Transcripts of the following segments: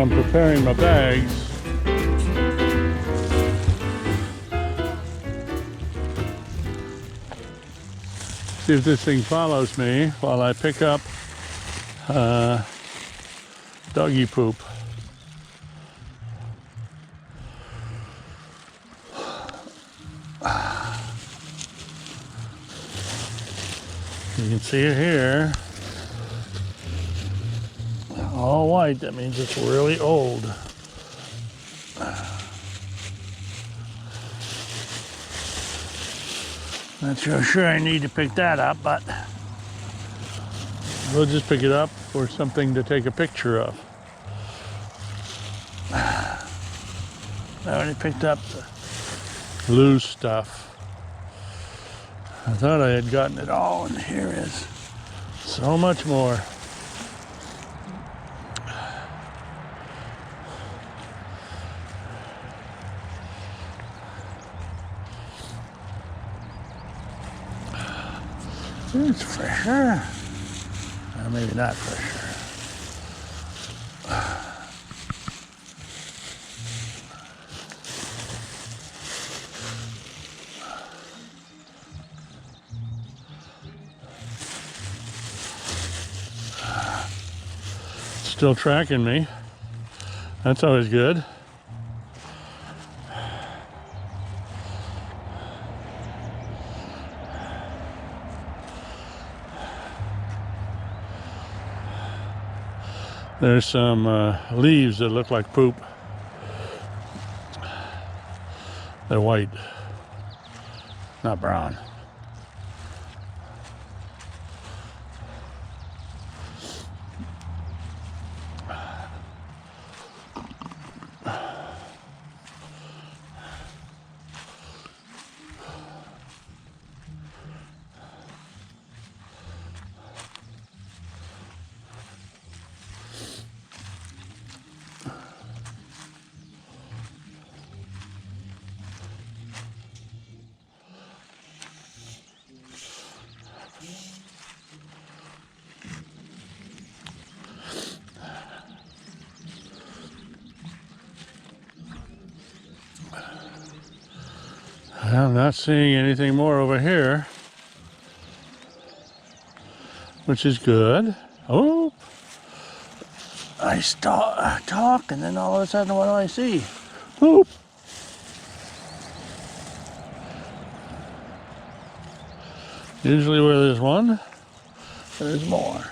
I'm preparing my bags, see if this thing follows me while I pick up doggy poop. You can see it here. All white, that means it's really old. Not so sure I need to pick that up, but we'll just pick it up for something to take a picture of. I already picked up the loose stuff. I thought I had gotten it all, and here is so much more. It's fresher. Well, maybe not fresher. Still tracking me. That's always good. There's some leaves that look like poop. They're white, not brown. I'm not seeing anything more over here, which is good. Oh, I talk, and then all of a sudden, what do I see? Oop. Usually where there's one, there's more.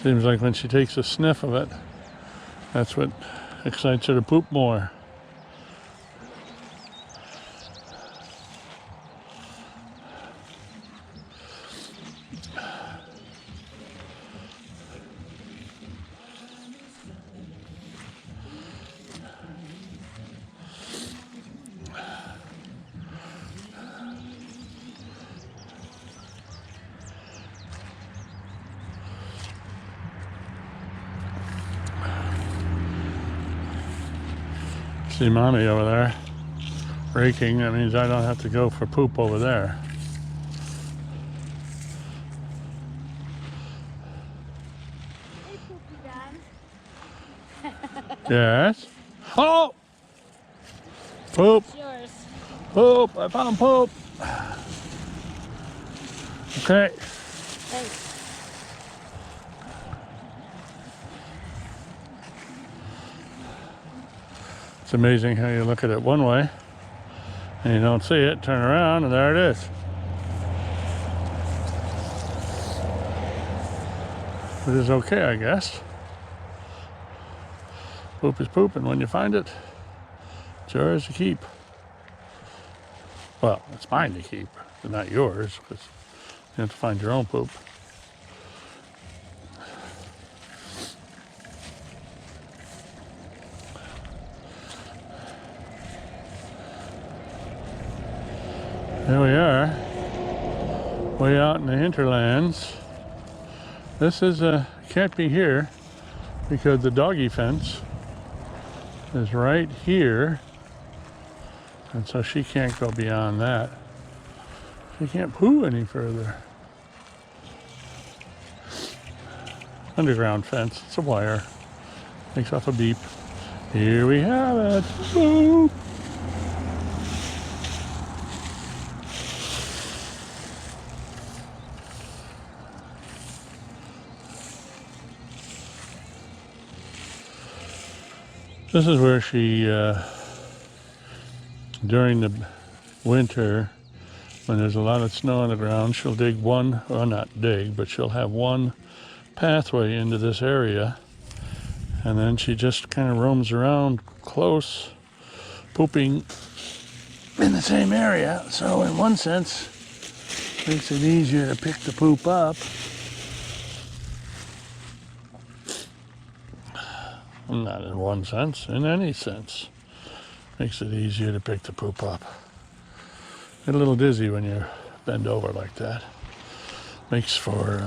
Seems like when she takes a sniff of it, that's what excites her to poop more. See mommy over there raking. That means I don't have to go for poop over there. Hey, Poopy Don. Yes. Oh! Poop. It's yours. Poop. I found poop. Okay. Thanks. It's amazing how you look at it one way and you don't see it, turn around, and there it is. Which is okay, I guess. Poop is poop, and when you find it, it's yours to keep. Well, it's mine to keep, but not yours, because you have to find your own poop. Here we are, way out in the hinterlands. This is can't be here because the doggy fence is right here, and so she can't go beyond that. She can't poo any further. underground fence. It's a wire. Makes off a beep. Here we have it. Boop. This is where she, during the winter, when there's a lot of snow on the ground, she'll dig one, well not dig, but she'll have one pathway into this area. And then she just kind of roams around close, pooping in the same area. So in one sense, makes it easier to pick the poop up. Not in one sense, in any sense. Makes it easier to pick the poop up. Get a little dizzy when you bend over like that. Makes for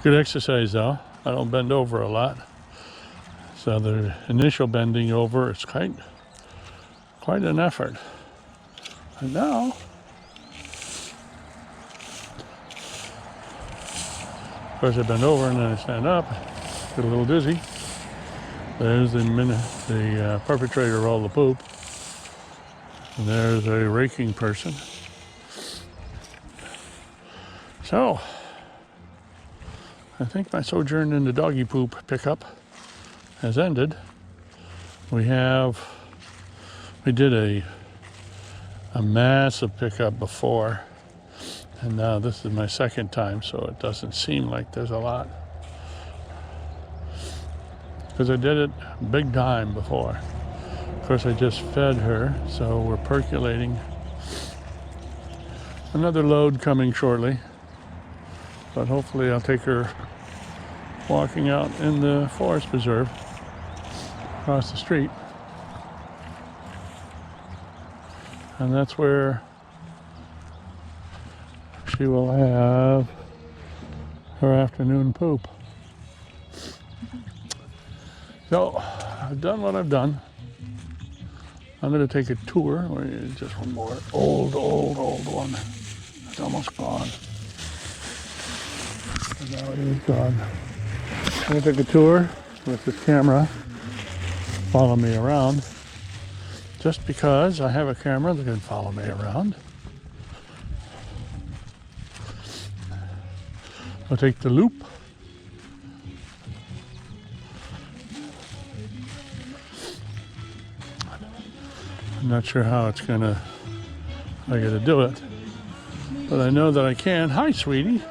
good exercise though. I don't bend over a lot. So the initial bending over is quite an effort. And now, of course I bend over and then I stand up, get a little dizzy. There's the perpetrator of all the poop. And there's a raking person. So, I think my sojourn in the doggy poop pickup has ended. We did a massive pickup before, and now this is my second time, so it doesn't seem like there's a lot. Because I did it big time before. Of course, I just fed her, so we're percolating. Another load coming shortly, but hopefully I'll take her walking out in the forest preserve across the street. And that's where she will have her afternoon poop. So, I've done what I've done. I'm going to take a tour. Just one more old one. It's almost gone. And now it is gone. I'm going to take a tour with this camera. Follow me around. Just because I have a camera that can follow me around. I'll take the loop. I'm not sure how I gotta do it, but I know that I can. Hi, sweetie.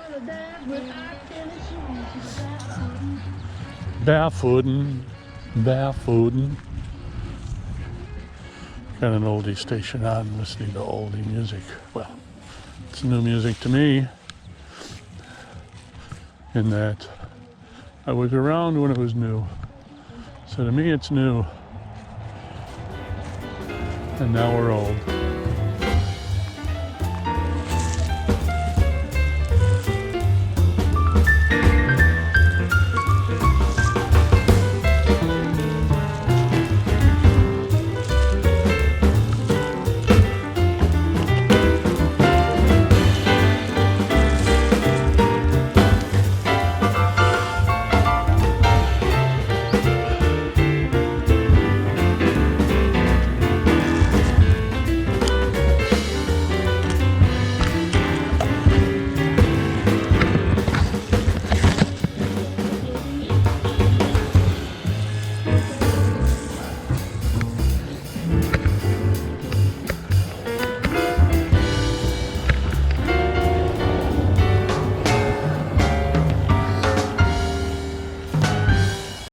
Barefootin'. Got an oldie station on, listening to oldie music. Well, it's new music to me, in that I was around when it was new. So to me, it's new. And now we're old.